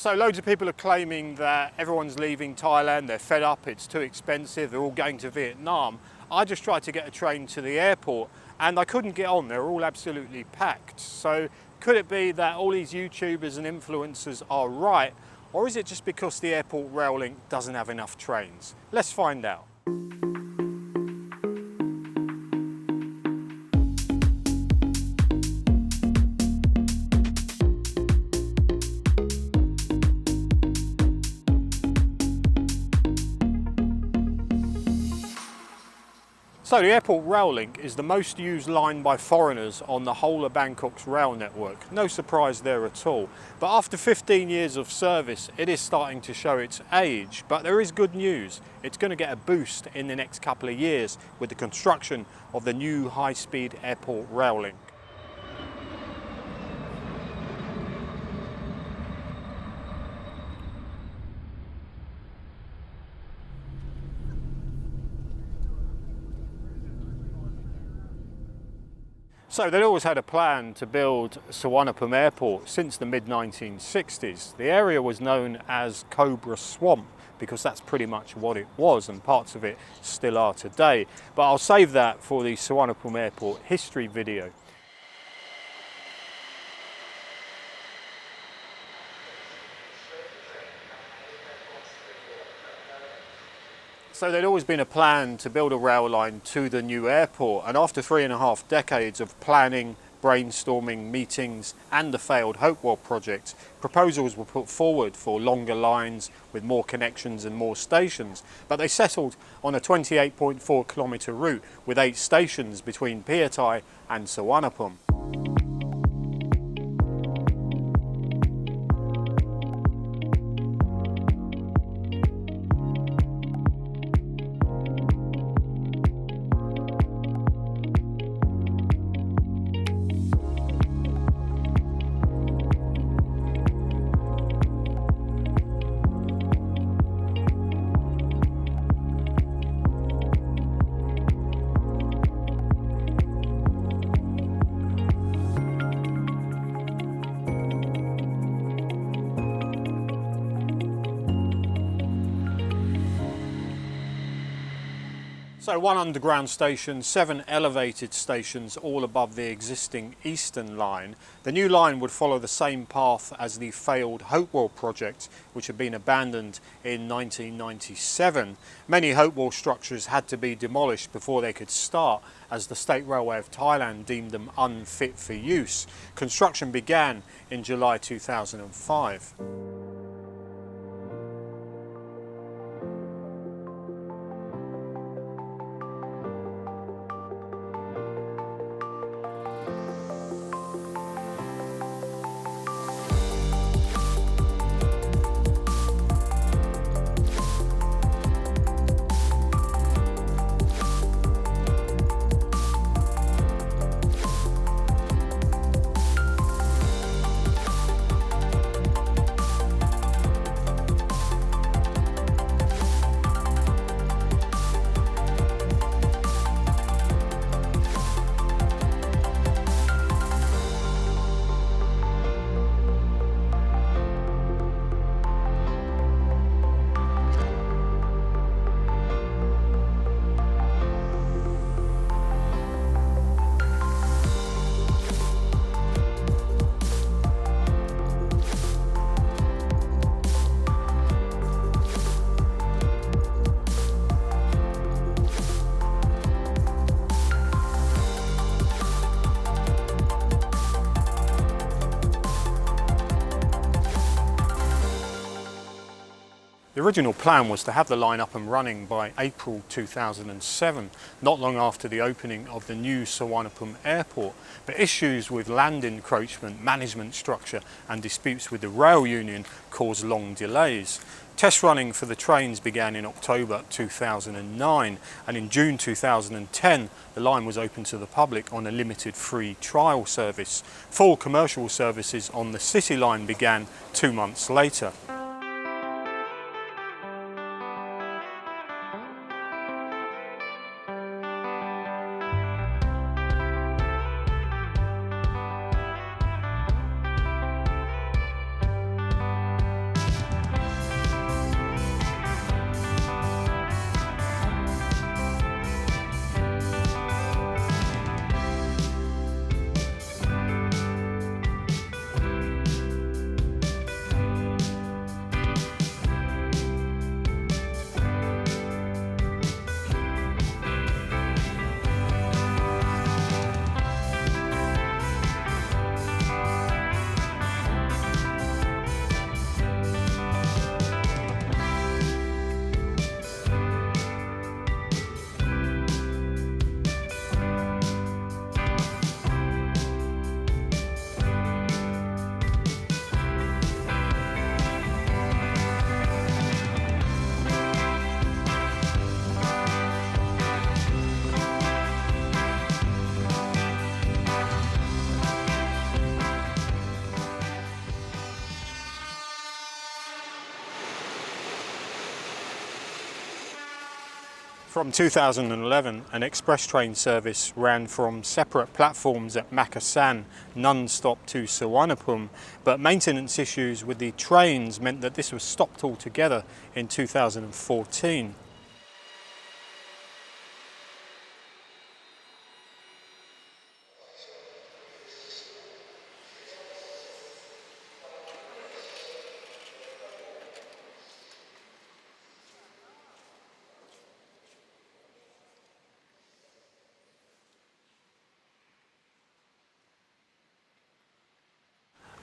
So loads of people are claiming that everyone's leaving Thailand, they're fed up, it's too expensive, they're all going to Vietnam. I just tried to get a train to the airport and I couldn't get on, they're all absolutely packed. So could it be that all these YouTubers and influencers are right, or is it just because the airport rail link doesn't have enough trains? Let's find out. So the airport rail link is the most used line by foreigners on the whole of Bangkok's rail network. No surprise there at all. But after 15 years of service, it is starting to show its age. But there is good news. It's going to get a boost in the next couple of years with the construction of the new high-speed airport rail link. So they'd always had a plan to build Suvarnabhumi Airport since the mid-1960s. The area was known as Cobra Swamp because that's pretty much what it was, and parts of it still are today. But I'll save that for the Suvarnabhumi Airport history video. So there'd always been a plan to build a rail line to the new airport, and after 3.5 decades of planning, brainstorming, meetings and the failed Hopewell project, proposals were put forward for longer lines with more connections and more stations, but they settled on a 28.4 kilometre route with 8 stations between Phrathai and Suvarnabhumi. So 1 underground station, 7 elevated stations, all above the existing Eastern Line. The new line would follow the same path as the failed Hopewell project, which had been abandoned in 1997. Many Hopewell structures had to be demolished before they could start, as the State Railway of Thailand deemed them unfit for use. Construction began in July 2005. The original plan was to have the line up and running by April 2007, not long after the opening of the new Suvarnabhumi Airport, but issues with land encroachment, management structure and disputes with the rail union caused long delays. Test running for the trains began in October 2009, and in June 2010 the line was open to the public on a limited free trial service. Full commercial services on the City Line began 2 months later. From 2011, an express train service ran from separate platforms at Makassan non-stop to Suvarnabhumi, but maintenance issues with the trains meant that this was stopped altogether in 2014.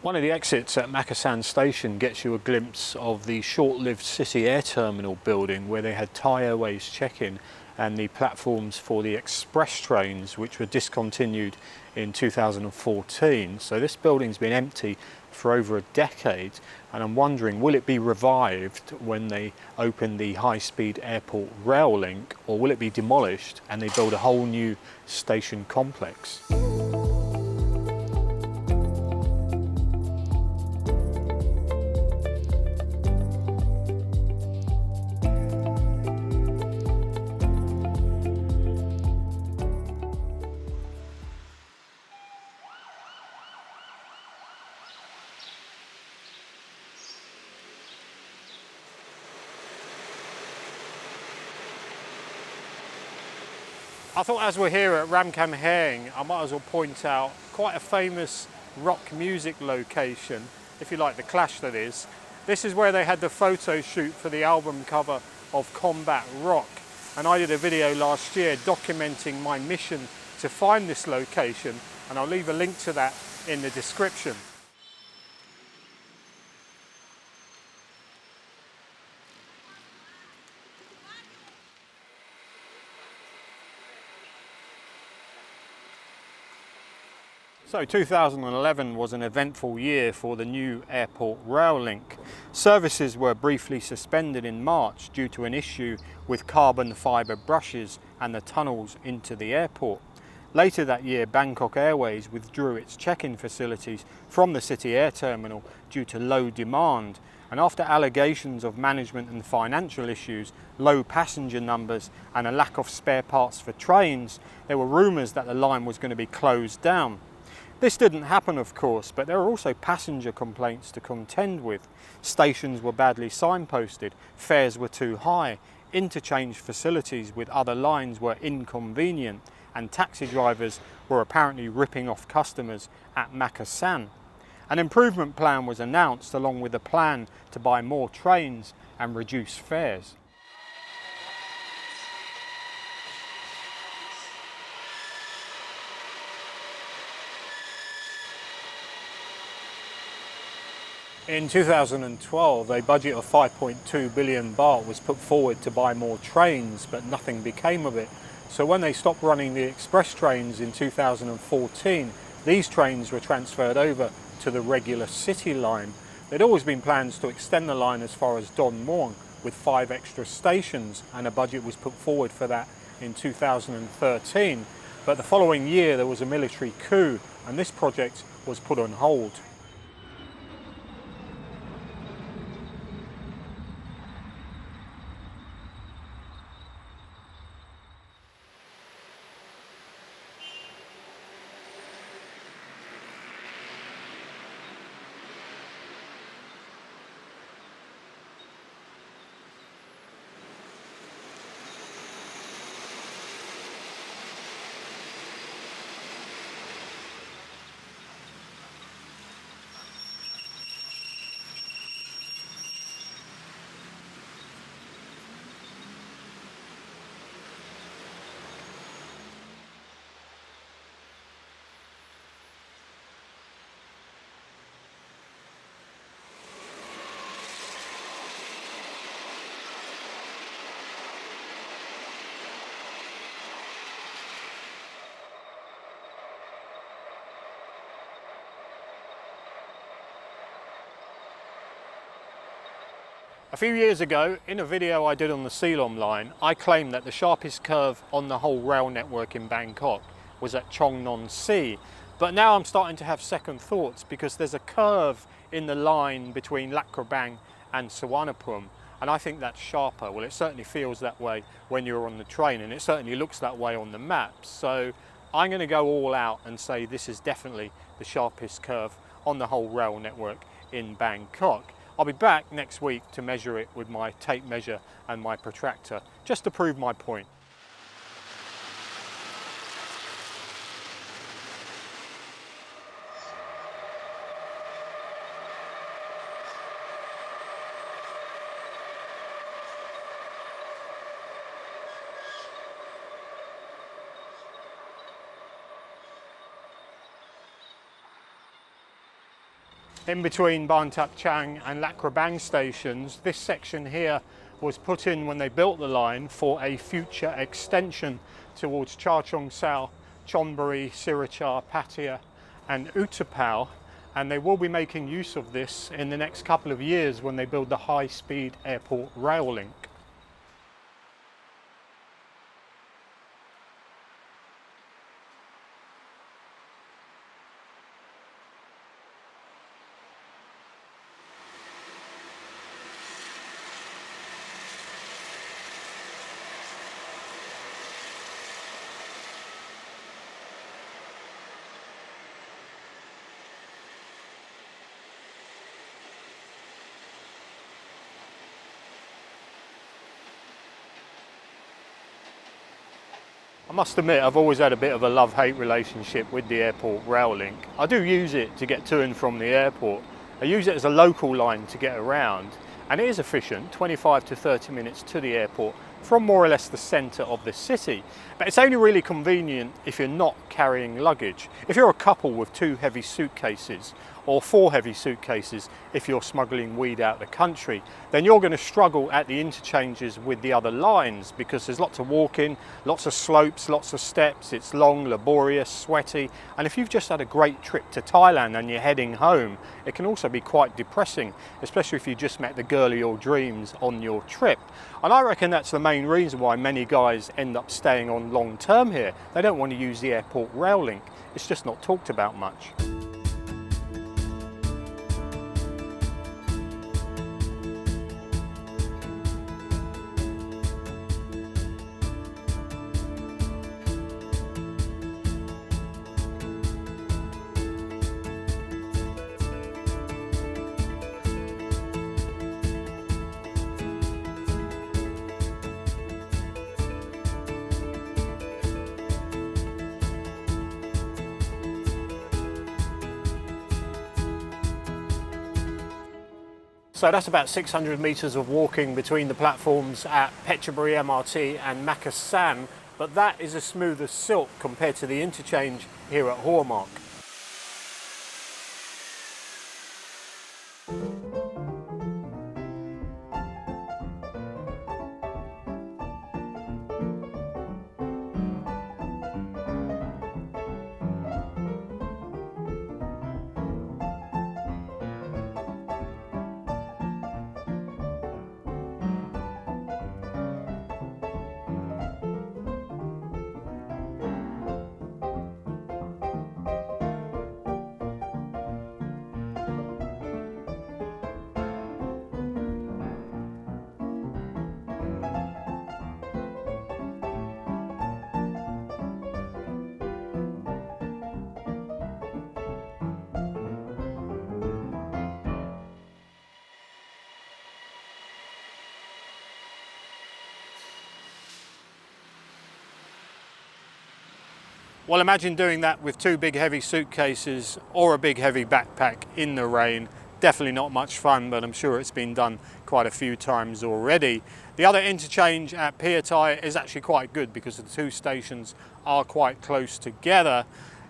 One of the exits at Makassan station gets you a glimpse of the short-lived City Air Terminal building where they had Thai Airways check-in and the platforms for the express trains, which were discontinued in 2014. So this building's been empty for over a decade, and I'm wondering, will it be revived when they open the high-speed airport rail link, or will it be demolished and they build a whole new station complex? I thought as we're here at Ramkhamhaeng, I might as well point out quite a famous rock music location, if you like the Clash that is. This is where they had the photo shoot for the album cover of Combat Rock, and I did a video last year documenting my mission to find this location, and I'll leave a link to that in the description. So 2011 was an eventful year for the new airport rail link. Services were briefly suspended in March due to an issue with carbon fibre brushes and the tunnels into the airport. Later that year, Bangkok Airways withdrew its check-in facilities from the City Air Terminal due to low demand. And after allegations of management and financial issues, low passenger numbers and a lack of spare parts for trains, there were rumours that the line was going to be closed down. This didn't happen, of course, but there were also passenger complaints to contend with. Stations were badly signposted, fares were too high, interchange facilities with other lines were inconvenient, and taxi drivers were apparently ripping off customers at Makassan. An improvement plan was announced along with a plan to buy more trains and reduce fares. In 2012, a budget of 5.2 billion baht was put forward to buy more trains, but nothing became of it. So when they stopped running the express trains in 2014, these trains were transferred over to the regular city line. There'd always been plans to extend the line as far as Don Mueang with 5 extra stations, and a budget was put forward for that in 2013. But the following year there was a military coup, and this project was put on hold. A few years ago, in a video I did on the Silom line, I claimed that the sharpest curve on the whole rail network in Bangkok was at Chong Non Si. But now I'm starting to have second thoughts because there's a curve in the line between Lat Krabang and Suvarnabhumi. and I think that's sharper. Well, it certainly feels that way when you're on the train, and it certainly looks that way on the maps. So I'm going to go all out and say this is definitely the sharpest curve on the whole rail network in Bangkok. I'll be back next week to measure it with my tape measure and my protractor, just to prove my point. In between Ban Tak Chang and Lak Krabang stations, this section here was put in when they built the line for a future extension towards Cha Cheong Sao, Chonburi, Sirachar, Pattaya and U-Tapao, and they will be making use of this in the next couple of years when they build the high-speed airport rail link. I must admit, I've always had a bit of a love-hate relationship with the airport rail link. I do use it to get to and from the airport. I use it as a local line to get around, and it is efficient, 25 to 30 minutes to the airport from more or less the centre of the city. But it's only really convenient if you're not carrying luggage. If you're a couple with 2 heavy suitcases, or 4 heavy suitcases if you're smuggling weed out the country, then you're going to struggle at the interchanges with the other lines because there's lots of walking, lots of slopes, lots of steps, it's long, laborious, sweaty, and if you've just had a great trip to Thailand and you're heading home, it can also be quite depressing, especially if you just met the girl of your dreams on your trip. And I reckon that's the main reason why many guys end up staying on long term here. They don't want to use the airport rail link. It's just not talked about much. So that's about 600 metres of walking between the platforms at Phetchaburi MRT and Makassar, but that is as smooth as silk compared to the interchange here at Hormark. Well, imagine doing that with 2 big heavy suitcases or a big heavy backpack in the rain. Definitely not much fun, but I'm sure it's been done quite a few times already. The other interchange at Piatai is actually quite good because the 2 stations are quite close together.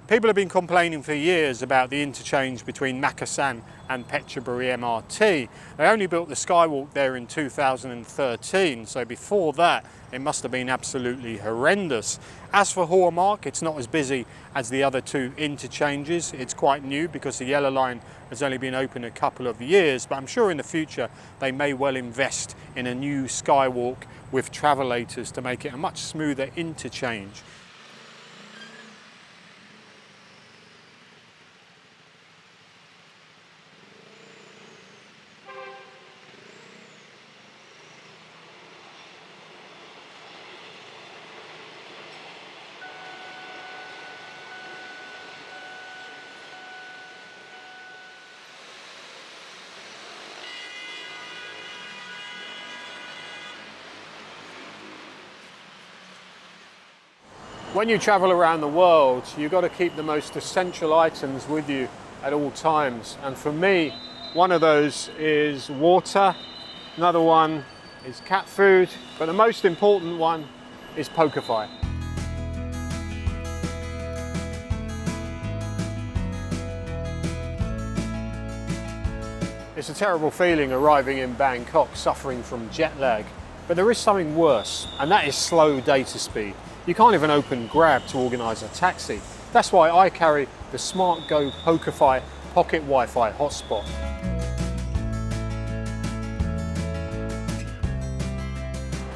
People have been complaining for years about the interchange between Makassar and Phetchaburi MRT. They only built the skywalk there in 2013, so before that it must have been absolutely horrendous. As for Hormark, it's not as busy as the other 2 interchanges. It's quite new because the yellow line has only been open a couple of years, but I'm sure in the future they may well invest in a new skywalk with travellators to make it a much smoother interchange. When you travel around the world, you've got to keep the most essential items with you at all times. And for me, one of those is water, another one is cat food, but the most important one is POKEFI. It's a terrible feeling arriving in Bangkok suffering from jet lag, but there is something worse, and that is slow data speed. You can't even open Grab to organise a taxi. That's why I carry the SmartGo POKEFI Pocket Wi-Fi hotspot.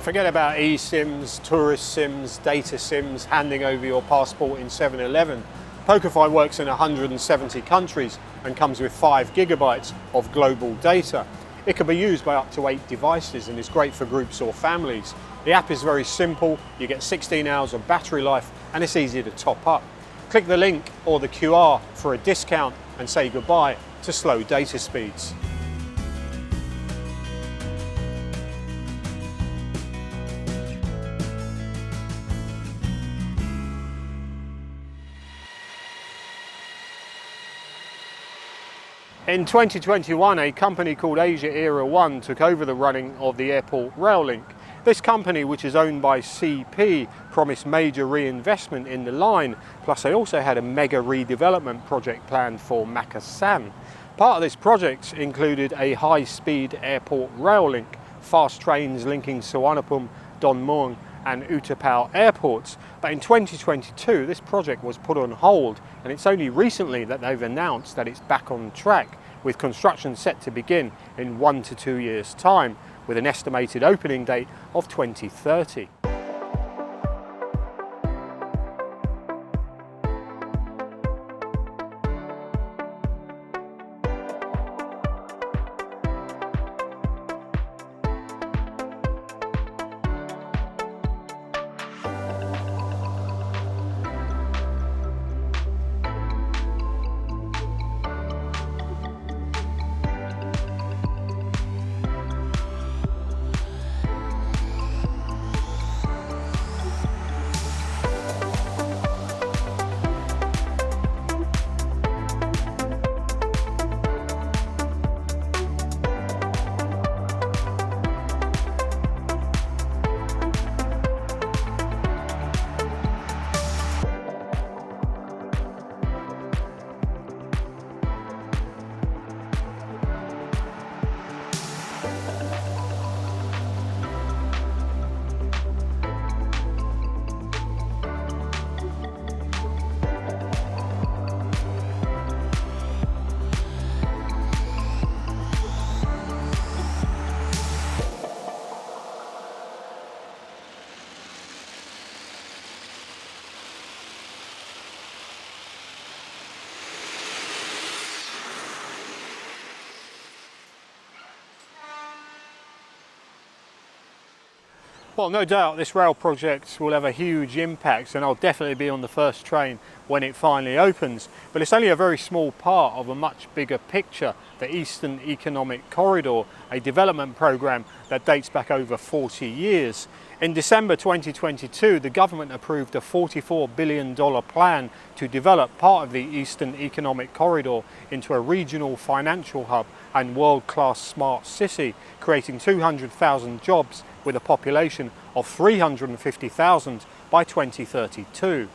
Forget about eSIMs, tourist SIMs, data SIMs, handing over your passport in 7-Eleven. POKEFI works in 170 countries and comes with 5 gigabytes of global data. It can be used by up to 8 devices and is great for groups or families. The app is very simple, you get 16 hours of battery life and it's easy to top up. Click the link or the QR for a discount and say goodbye to slow data speeds. In 2021, a company called Asia Era 1 took over the running of the airport rail link. This company, which is owned by CP, promised major reinvestment in the line, plus they also had a mega redevelopment project planned for Makassar. Part of this project included a high-speed airport rail link, fast trains linking Suvarnabhumi, Don Mueang and U-Tapao airports. But in 2022, this project was put on hold, and it's only recently that they've announced that it's back on track, with construction set to begin in 1 to 2 years' time, with an estimated opening date of 2030. Well, no doubt this rail project will have a huge impact, and I'll definitely be on the first train when it finally opens. But it's only a very small part of a much bigger picture, the Eastern Economic Corridor, a development program that dates back over 40 years. In December 2022, the government approved a $44 billion plan to develop part of the Eastern Economic Corridor into a regional financial hub and world-class smart city, creating 200,000 jobs with a population of 350,000 by 2032.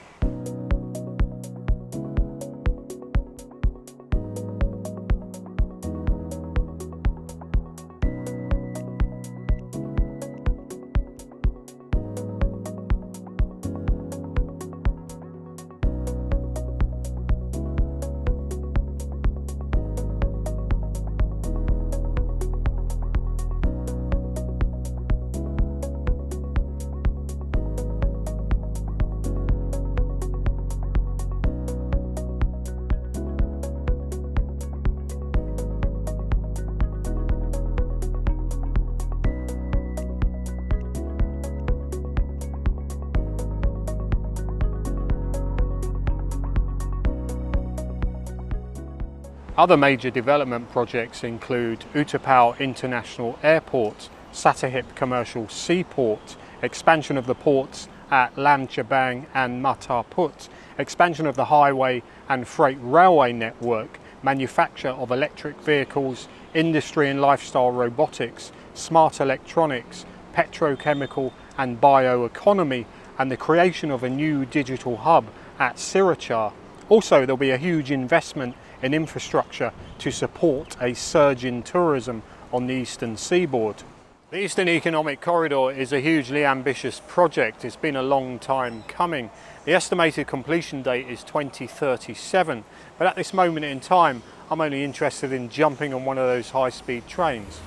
Other major development projects include U-Tapao International Airport, Sattahip Commercial Seaport, expansion of the ports at Lam Chabang and Mata Put, expansion of the highway and freight railway network, manufacture of electric vehicles, industry and lifestyle robotics, smart electronics, petrochemical and bioeconomy, and the creation of a new digital hub at Sriracha. Also, there'll be a huge investment in infrastructure to support a surge in tourism on the eastern seaboard. The Eastern Economic Corridor is a hugely ambitious project. It's been a long time coming. The estimated completion date is 2037, but at this moment in time, I'm only interested in jumping on one of those high-speed trains.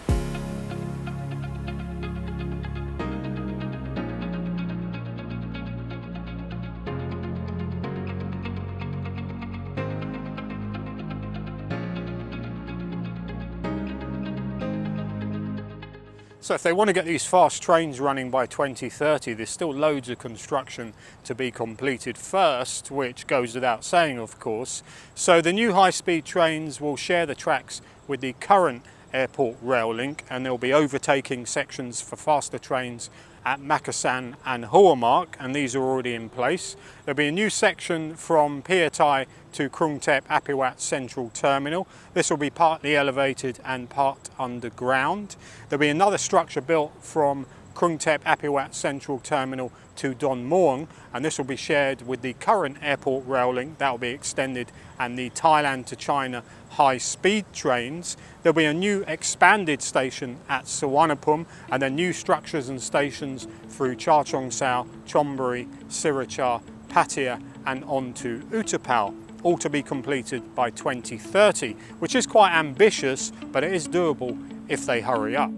So if they want to get these fast trains running by 2030, there's still loads of construction to be completed first, which goes without saying, of course. So the new high-speed trains will share the tracks with the current airport rail link, and they'll be overtaking sections for faster trains at Makassan and Huamark, and these are already in place. There'll be a new section from Phia Thai to Krung Thep Apiwat Central Terminal. This will be partly elevated and part underground. There'll be another structure built from Krung Thep Apiwat Central Terminal to Don Mueang, and this will be shared with the current airport rail link. That will be extended, and the Thailand to China high-speed trains. There'll be a new expanded station at Suvarnabhumi, and then new structures and stations through Chachoengsao, Chonburi, Sriracha, Pattaya and on to U-Tapao, all to be completed by 2030, which is quite ambitious, but it is doable if they hurry up.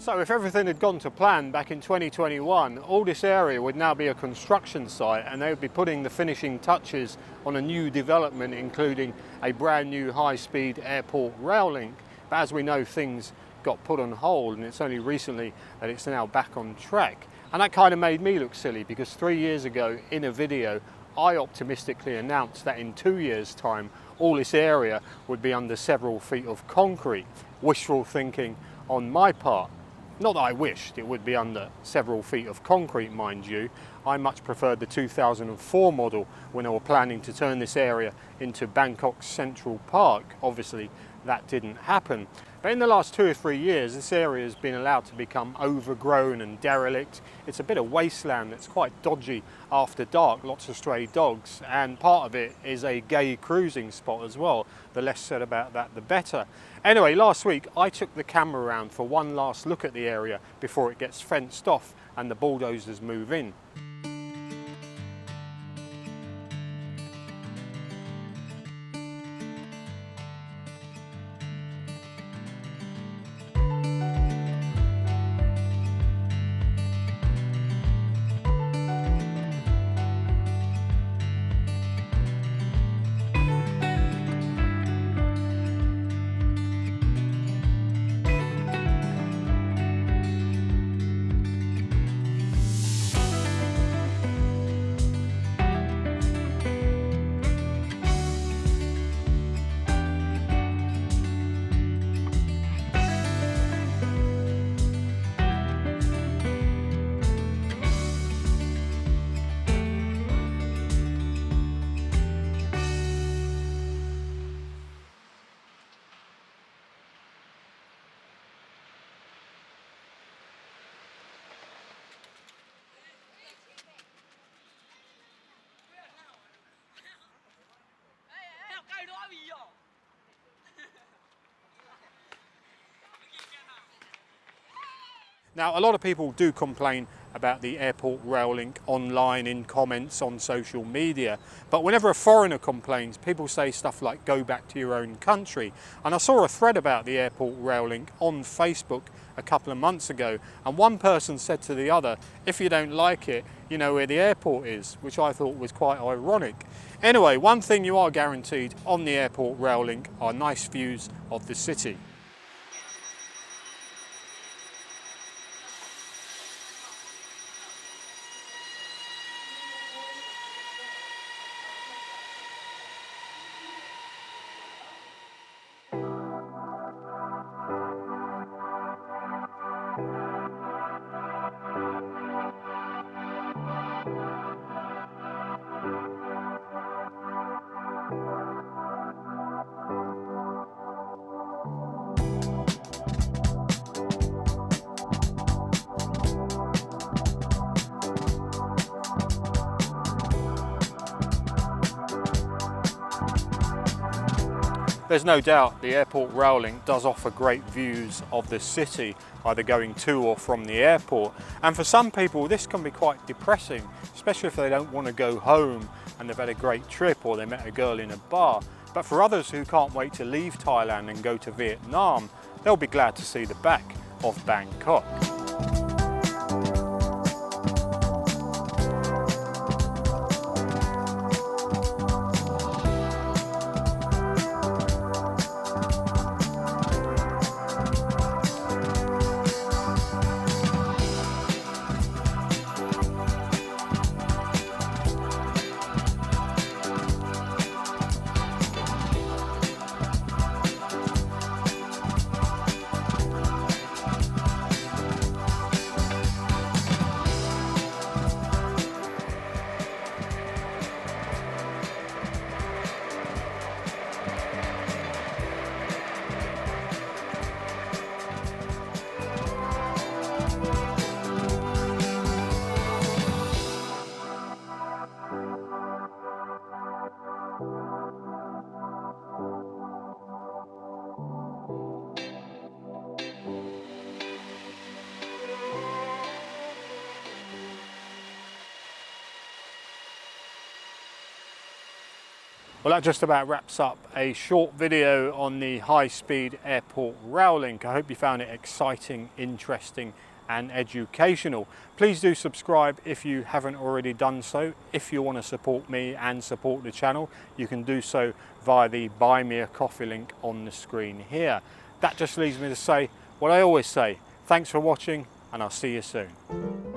So if everything had gone to plan back in 2021, all this area would now be a construction site, and they would be putting the finishing touches on a new development, including a brand new high-speed airport rail link. But as we know, things got put on hold, and it's only recently that it's now back on track. And that kind of made me look silly, because 3 years ago in a video, I optimistically announced that in 2 years' time, all this area would be under several feet of concrete. Wishful thinking on my part. Not that I wished it would be under several feet of concrete, mind you. I much preferred the 2004 model when they were planning to turn this area into Bangkok's Central Park. Obviously, that didn't happen. But in the last 2 or 3 years, this area has been allowed to become overgrown and derelict. It's a bit of wasteland that's quite dodgy after dark, lots of stray dogs, and part of it is a gay cruising spot as well. The less said about that, the better. Anyway, last week I took the camera around for one last look at the area before it gets fenced off and the bulldozers move in. Now, a lot of people do complain about the airport rail link online in comments on social media, but whenever a foreigner complains, people say stuff like go back to your own country. And I saw a thread about the airport rail link on Facebook a couple of months ago, and one person said to the other, if you don't like it, you know where the airport is, which I thought was quite ironic. Anyway, one thing you are guaranteed on the airport rail link are nice views of the city. There's no doubt the airport rail link does offer great views of the city, either going to or from the airport. And for some people this can be quite depressing, especially if they don't want to go home and they've had a great trip or they met a girl in a bar. But for others who can't wait to leave Thailand and go to Vietnam, they'll be glad to see the back of Bangkok. Well, that just about wraps up a short video on the high-speed airport rail link. I hope you found it exciting, interesting and educational. Please do subscribe if you haven't already done so. If you want to support me and support the channel, you can do so via the Buy Me a Coffee link on the screen here. That just leaves me to say what I always say. Thanks for watching and I'll see you soon.